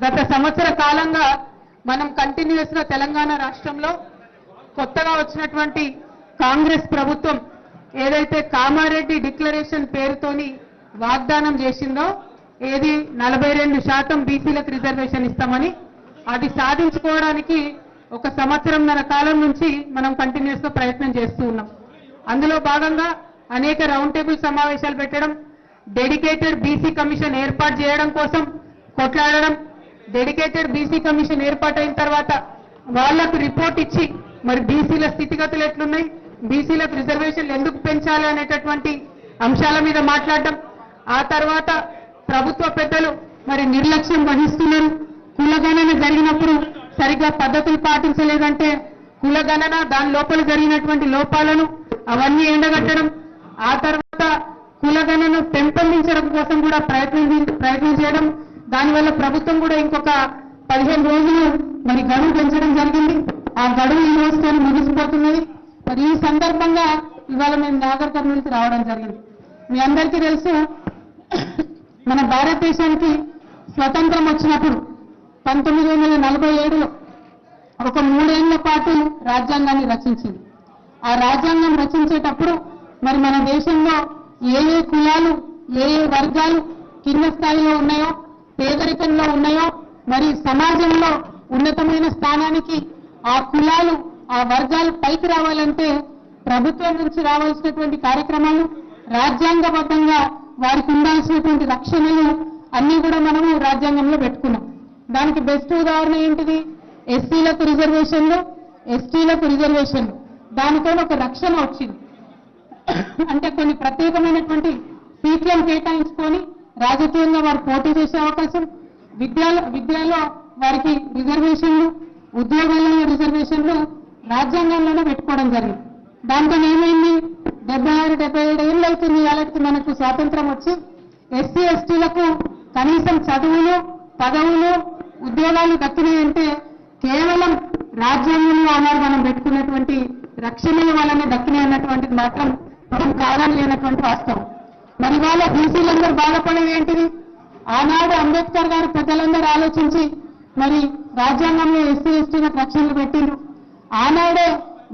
గత సంవత్సర కాలంగా మనం కంటిన్యూస్ గా తెలంగాణ రాష్ట్రంలో కొత్తగా వచ్చినటువంటి కాంగ్రెస్ ప్రభుత్వం ఏదైతే కామారెడ్డి డిక్లరేషన్ పేరుతోని వాగ్దానం చేసిందో ఏది 42% బీసీలకు రిజర్వేషన్ ఇస్తామని అది సాధించుకోవడానికి ఒక సంవత్సరంన్నర కాలం నుంచి మనం కంటిన్యూస్ గా ప్రయత్నం చేస్తూ ఉన్నాం. అందులో భాగంగా అనేక రౌండ్ టేబుల్ సమావేశాలు పెట్టడం, డెడికేటెడ్ బీసీ కమిషన్ ఏర్పాటు చేయడం కోసం కొట్లాడడం, డెడికేటెడ్ బీసీ కమిషన్ ఏర్పాటైన తర్వాత వాళ్లకు రిపోర్ట్ ఇచ్చి మరి బీసీల స్థితిగతులు ఎట్లున్నాయి, బీసీలకు రిజర్వేషన్లు ఎందుకు పెంచాలి అనేటటువంటి అంశాల మీద మాట్లాడడం, ఆ తర్వాత ప్రభుత్వ పెద్దలు మరి నిర్లక్ష్యం వహిస్తున్నారు, కులగణన జరిగినప్పుడు సరిగ్గా పద్ధతులు పాటించలేదంటే కులగణన దాని లోపల జరిగినటువంటి లోపాలను అవన్నీ ఎండగట్టడం, ఆ తర్వాత కులగణను పెంపొందించడం కోసం కూడా ప్రయత్నం చేయడం, దానివల్ల ప్రభుత్వం కూడా ఇంకొక 15 రోజులు మరి గడువు పెంచడం జరిగింది. ఆ గడువు ఈ రోజుతో ముగిసిపోతున్నది. మరి ఈ సందర్భంగా ఇవాళ మేము నాగర్ కర్నూలుకి రావడం జరిగింది. మీ అందరికీ తెలుసు, మన భారతదేశానికి స్వతంత్రం వచ్చినప్పుడు 1947లో ఒక 3 ఏళ్ల పాటు రాజ్యాంగాన్ని రచించింది. ఆ రాజ్యాంగం రచించేటప్పుడు మరి మన దేశంలో ఏ ఏ కులాలు ఏ ఏ వర్గాలు కింద స్థాయిలో ఉన్నాయో, పేదరికంలో ఉన్నాయో, మరి సమాజంలో ఉన్నతమైన స్థానానికి ఆ కులాలు ఆ వర్గాలు పైకి రావాలంటే ప్రభుత్వం నుంచి రావాల్సినటువంటి కార్యక్రమాలు, రాజ్యాంగబద్ధంగా వారికి ఉండాల్సినటువంటి రక్షణలు అన్ని కూడా మనము రాజ్యాంగంలో పెట్టుకున్నాం. దానికి బెస్ట్ ఉదాహరణ ఏంటిది? ఎస్సీలకు రిజర్వేషన్లు, ఎస్టీలకు రిజర్వేషన్లు. దానితో ఒక రక్షణ వచ్చింది. అంటే కొన్ని ప్రత్యేకమైనటువంటి సీట్లను కేటాయించుకొని రాజకీయంగా వారు పోటీ చేసే అవకాశం, విద్యలో వారికి రిజర్వేషన్లు, ఉద్యోగాలలో రిజర్వేషన్లు రాజ్యాంగంలోనే పెట్టుకోవడం జరిగింది. దాంతో ఏమైంది? 76-77 ఏళ్ళు అవుతుంది అలాంటి మనకు స్వాతంత్రం వచ్చి. ఎస్సీ ఎస్టీలకు కనీసం చదువులు, పదవులు, ఉద్యోగాలు దక్కినాయంటే కేవలం రాజ్యాంగంలో ఆనాడు మనం పెట్టుకున్నటువంటి రక్షణల వల్లనే దక్కినాయి అన్నటువంటిది మాత్రం మనం కాదని లేనటువంటి వాస్తవం. మరి వాళ్ళ బీసీలందరూ బాధపడేది ఏంటిది? ఆనాడు అంబేద్కర్ గారు పెద్దలందరూ ఆలోచించి మరి రాజ్యాంగంలో ఎస్సీ ఎస్టీలకు రక్షణలు పెట్టిండ్రు. ఆనాడే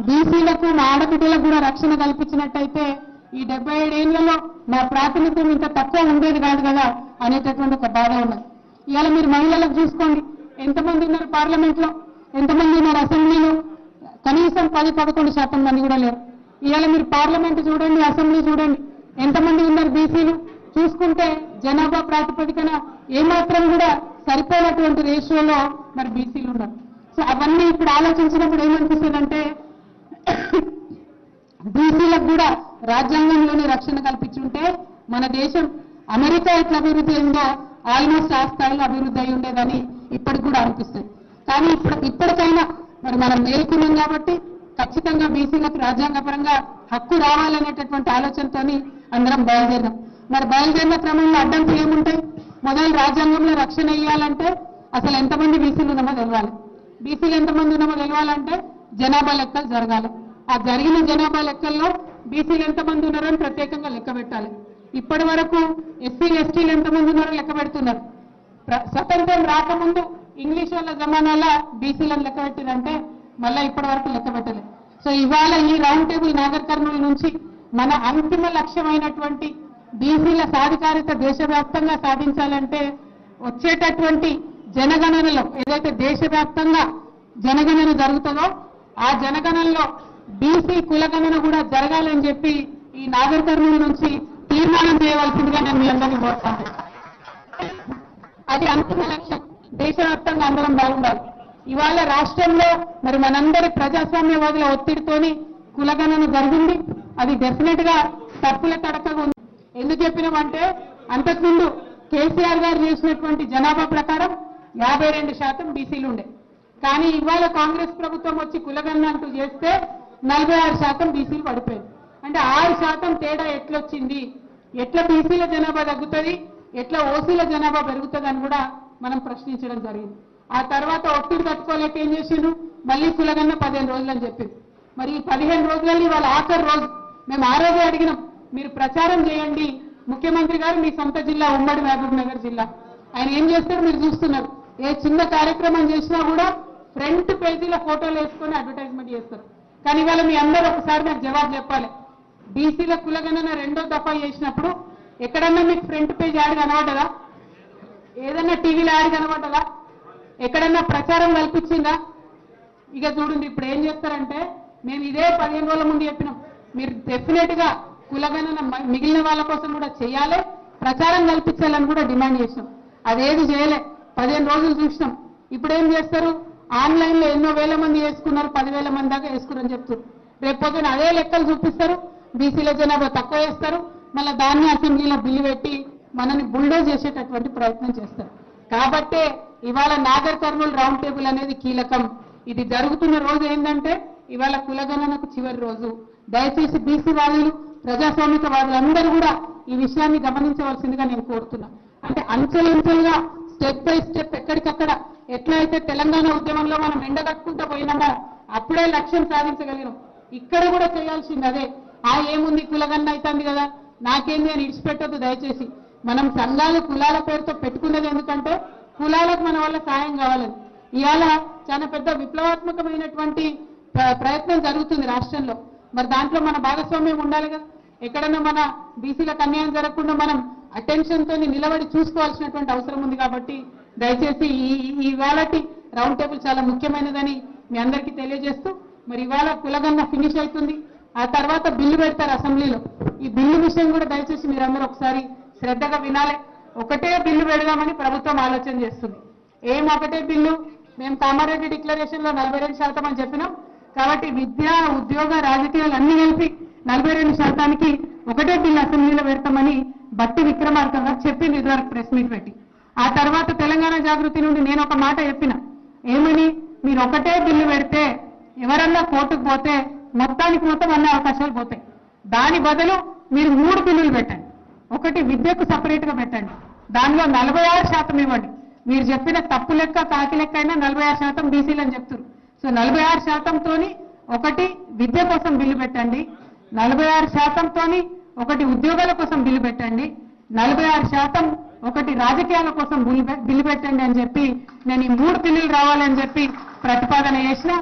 బీసీలకు మా ఆడబిడ్డలకు కూడా రక్షణ కల్పించినట్టయితే ఈ 77 ఏళ్లలో మా ప్రాతినిధ్యం ఇంత తక్కువ ఉండేది కాదు కదా అనేటటువంటి ఒక బాధ ఉన్నది. ఇవాళ మీరు మహిళలకు చూసుకోండి, ఎంతమంది ఉన్నారు పార్లమెంట్ లో, ఎంతమంది ఉన్నారు అసెంబ్లీలో? కనీసం 10-11% మంది కూడా లేరు. ఇవాళ మీరు పార్లమెంట్ చూడండి, అసెంబ్లీ చూడండి, ఎంతమంది ఉన్నారు బీసీలు? చూసుకుంటే జనాభా ప్రాతిపదికన ఏమాత్రం కూడా సరిపోయినటువంటి రేషియోలో మరి బీసీలు ఉన్నారు. సో అవన్నీ ఇప్పుడు ఆలోచించినప్పుడు ఏమనిపిస్తుందంటే బీసీలకు కూడా రాజ్యాంగంలోనే రక్షణ కల్పించుంటే మన దేశం అమెరికా ఎట్లా అభివృద్ధి అయిందో ఆల్మోస్ట్ ఆ స్థాయిలో అభివృద్ధి అయి ఉండేదని ఇప్పటికి కూడా అనిపిస్తుంది. కానీ ఇప్పటికైనా మరి మనం మేల్కొన్నాం కాబట్టి ఖచ్చితంగా బీసీలకు రాజ్యాంగపరంగా హక్కు రావాలనేటటువంటి ఆలోచనతోని అందరం బయలుదేరాం. మరి బయలుదేరిన క్రమంలో అడ్డంకులు ఏముంటాయి? మొదలు రాజ్యాంగంలో రక్షణ ఇవ్వాలంటే అసలు ఎంతమంది బీసీలు ఉన్నామో తెలవాలి. బీసీలు ఎంతమంది ఉన్నామో తెలవాలంటే జనాభా లెక్కలు జరగాలి. ఆ జరిగిన జనాభా లెక్కల్లో బీసీలు ఎంతమంది ఉన్నారో అని ప్రత్యేకంగా లెక్క పెట్టాలి. ఇప్పటి వరకు ఎస్సీలు ఎస్టీలు ఎంతమంది ఉన్నారో లెక్క పెడుతున్నారు. స్వతంత్రం రాకముందు ఇంగ్లీష్ వాళ్ళ జమానాలో బీసీలను లెక్క పెట్టిరంటే మళ్ళీ ఇప్పటి వరకు లెక్క పెట్టలేదు. సో ఇవాళ ఈ రౌండ్ టేబుల్ నాగర్ కర్నూలు నుంచి మన అంతిమ లక్ష్యమైనటువంటి బీసీల సాధికారిత దేశవ్యాప్తంగా సాధించాలంటే వచ్చేటటువంటి జనగణనలో ఏదైతే దేశవ్యాప్తంగా జనగణన జరుగుతుందో ఆ జనగణనలో బీసీ కులగణన కూడా జరగాలని చెప్పి ఈ నాగర్ కర్నూలు నుంచి తీర్మానం చేయవలసిందిగా నేను మీ అందరినీ కోరుతాను. అది అంతిమ లక్ష్యం. దేశవ్యాప్తంగా అందరం బాగుండాలి. ఇవాళ రాష్ట్రంలో మరి మనందరి ప్రజాస్వామ్యవాదుల ఒత్తిడితోని కులగణన జరిగింది. అది డెఫినెట్ గా తప్పుల తడకగా ఉంది. ఎందుకు చెప్పినామంటే అంతకుముందు కేసీఆర్ గారు చేసినటువంటి జనాభా ప్రకారం 52% బీసీలు ఉండే. కానీ ఇవాళ కాంగ్రెస్ ప్రభుత్వం వచ్చి కులగణన అంటూ చేస్తే 46% బీసీలు పడిపోయింది. అంటే 6% తేడా ఎట్లొచ్చింది? ఎట్లా బీసీల జనాభా తగ్గుతుంది, ఎట్లా ఓసీల జనాభా పెరుగుతుంది అని కూడా మనం ప్రశ్నించడం జరిగింది. ఆ తర్వాత ఒత్తిడి తట్టుకోలేక ఏం చేసిండ్రు? మళ్ళీ కులగణన 15 రోజులు అని చెప్పింది. మరి ఈ 15 రోజులలో ఇవాళ ఆఖరి రోజు. మేము ఆ రోజే అడిగినాం, మీరు ప్రచారం చేయండి. ముఖ్యమంత్రి గారు మీ సొంత జిల్లా ఉమ్మడి మహబూబ్ నగర్ జిల్లా, ఆయన ఏం చేస్తారు మీరు చూస్తున్నారు. ఏ చిన్న కార్యక్రమం చేసినా కూడా ఫ్రంట్ పేజీలో ఫోటోలు వేసుకొని అడ్వర్టైజ్మెంట్ చేస్తారు. కానీ ఇవాళ మీ అందరూ ఒకసారి నాకు జవాబు చెప్పాలి. బీసీల కులగణన రెండో దఫా చేసినప్పుడు ఎక్కడన్నా మీకు ఫ్రంట్ పేజ్ యాడ్ కనబడ్డదా? ఏదన్నా టీవీలో యాడ్ కనబడ్డదా? ఎక్కడన్నా ప్రచారం కల్పించిందా? ఇక చూడండి ఇప్పుడు ఏం చేస్తారంటే, మేము ఇదే 15 రోజుల ముందు చెప్పినాం, మీరు డెఫినెట్ గా కులగణన మిగిలిన వాళ్ళ కోసం కూడా చేయాలి, ప్రచారం కల్పించాలని కూడా డిమాండ్ చేసినాం. అదేది చేయలే, 15 రోజులు చూసినాం. ఇప్పుడు ఏం చేస్తారు, ఆన్లైన్ లో ఎన్నో వేల మంది వేసుకున్నారు, 10,000 మంది దాకా వేసుకున్నారని చెప్తారు. రేపు పొద్దున అదే లెక్కలు చూపిస్తారు, బీసీల జనాభా తక్కువ వేస్తారు, మళ్ళీ దాన్ని అసెంబ్లీలో బిల్లు పెట్టి మనని బుల్డోజ్ చేసేటటువంటి ప్రయత్నం చేస్తారు. కాబట్టే ఇవాళ నాగర్ కర్నూలు రౌండ్ టేబుల్ అనేది కీలకం. ఇది జరుగుతున్న రోజు ఏంటంటే ఇవాళ కులగణనకు చివరి రోజు. దయచేసి బీసీ వాదులు, ప్రజాస్వామిక వాదులందరూ కూడా ఈ విషయాన్ని గమనించవలసిందిగా నేను కోరుతున్నా. అంటే అంచెలంచెలుగా స్టెప్ బై స్టెప్ ఎక్కడికక్కడ ఎట్లయితే తెలంగాణ ఉద్యమంలో మనం ఎండగట్టుకుంటూ పోయినామో అప్పుడే లక్ష్యం సాధించగలిగినాం. ఇక్కడ కూడా చేయాల్సింది అదే. ఏముంది కులగన్న అవుతుంది కదా, నాకేంది అని ఇడిచిపెట్టొద్దు దయచేసి. మనం సంఘాలు కులాల పేరుతో పెట్టుకునేది ఎందుకంటే కులాలకు మన వల్ల సాయం కావాలని. ఇవాళ చాలా పెద్ద విప్లవాత్మకమైనటువంటి ప్రయత్నం జరుగుతుంది రాష్ట్రంలో. మరి దాంట్లో మన భాగస్వామ్యం ఉండాలి కదా. ఎక్కడన్నా మన బీసీలకు అన్యాయం జరగకుండా మనం అటెన్షన్ తోని నిలబడి చూసుకోవాల్సినటువంటి అవసరం ఉంది. కాబట్టి దయచేసి ఇవాళ రౌండ్ టేబుల్ చాలా ముఖ్యమైనదని మీ అందరికీ తెలియజేస్తూ, మరి ఇవాళ కులగన్న ఫినిష్ అవుతుంది, ఆ తర్వాత బిల్లు పెడతారు అసెంబ్లీలో. ఈ బిల్లు విషయం కూడా దయచేసి మీరందరూ ఒకసారి శ్రద్ధగా వినాలి. ఒకటే బిల్లు పెడదామని ప్రభుత్వం ఆలోచన చేస్తుంది. ఒకటే బిల్లు, మేము కామారెడ్డి డిక్లరేషన్ లో 42% అని చెప్పినాం. కాబట్టి విద్య, ఉద్యోగ, రాజకీయాలు అన్ని కలిపి 42% ఒకటే బిల్లు అసెంబ్లీలో పెడతామని బట్టి విక్రమార్క గారు చెప్పింది ఇదివరకు ప్రెస్ మీట్ పెట్టి. ఆ తర్వాత తెలంగాణ జాగృతి నుండి నేను ఒక మాట చెప్పిన, ఏమని, మీరు ఒకటే బిల్లు పెడితే ఎవరన్నా కోర్టుకు పోతే మొత్తానికి మొత్తం అన్ని అవకాశాలు పోతాయి. దాని బదులు మీరు 3 బిల్లులు పెట్టండి. ఒకటి విద్యకు సపరేట్ గా పెట్టండి, దానిలో 46% ఇవ్వండి. మీరు చెప్పిన తప్పు లెక్క కాకి లెక్క అయినా 46% బీసీలు అని చెప్తారు. సో 46%తోని ఒకటి విద్య కోసం బిల్లు పెట్టండి, 46%తోని ఒకటి ఉద్యోగాల కోసం బిల్లు పెట్టండి, 46% ఒకటి రాజకీయాల కోసం బిల్లు పెట్టండి అని చెప్పి నేను ఈ 3 బిల్లులు రావాలని చెప్పి ప్రతిపాదన చేసిన.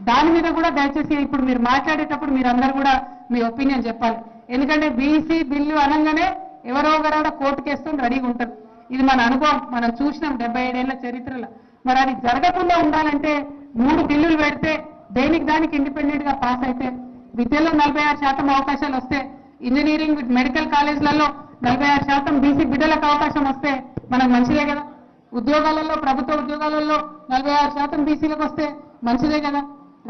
దాని మీద కూడా దయచేసి ఇప్పుడు మీరు మాట్లాడేటప్పుడు మీరందరూ కూడా మీ ఒపీనియన్ చెప్పాలి. ఎందుకంటే బీసీ బిల్లు అనగానే ఎవరో ఒకరాడ కోర్టుకేసుకొని రెడీగా ఉంటారు. ఇది మన అనుభవం, మనం చూసినాం 77 ఏళ్ల చరిత్రలో. మరి అది జరగకుండా ఉండాలంటే 3 బిల్లులు పెడితే దేనికి దానికి ఇండిపెండెంట్ గా పాస్ అయితే, విద్యలో 46% అవకాశాలు వస్తే, ఇంజనీరింగ్ మెడికల్ కాలేజీలలో 46% బీసీ బిడ్డలకు అవకాశం వస్తే మనకు మంచిదే కదా. ఉద్యోగాలలో, ప్రభుత్వ ఉద్యోగాలలో 46% బీసీలకు వస్తే మంచిదే కదా.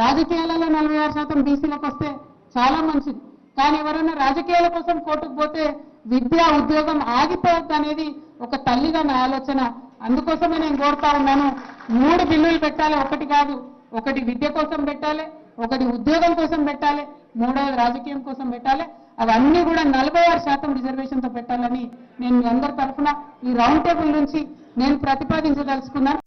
రాజకీయాలలో 46% బీసీలకు వస్తే చాలా మంచిది. కానీ ఎవరైనా రాజకీయాల కోసం కోర్టుకు పోతే విద్య, ఉద్యోగం ఆగిపోవద్దు అనేది ఒక తల్లిగా నా ఆలోచన. అందుకోసమే నేను కోరుతా ఉన్నాను, 3 బిల్లులు పెట్టాలి, ఒకటి కాదు. ఒకటి విద్య కోసం పెట్టాలి, ఒకటి ఉద్యోగం కోసం పెట్టాలి, 3వది రాజకీయం కోసం పెట్టాలి. అవన్నీ కూడా 46% రిజర్వేషన్తో పెట్టాలని నేను మీ అందరి తరఫున ఈ రౌండ్ టేబుల్ నుంచి నేను ప్రతిపాదించదలుచుకున్నాను.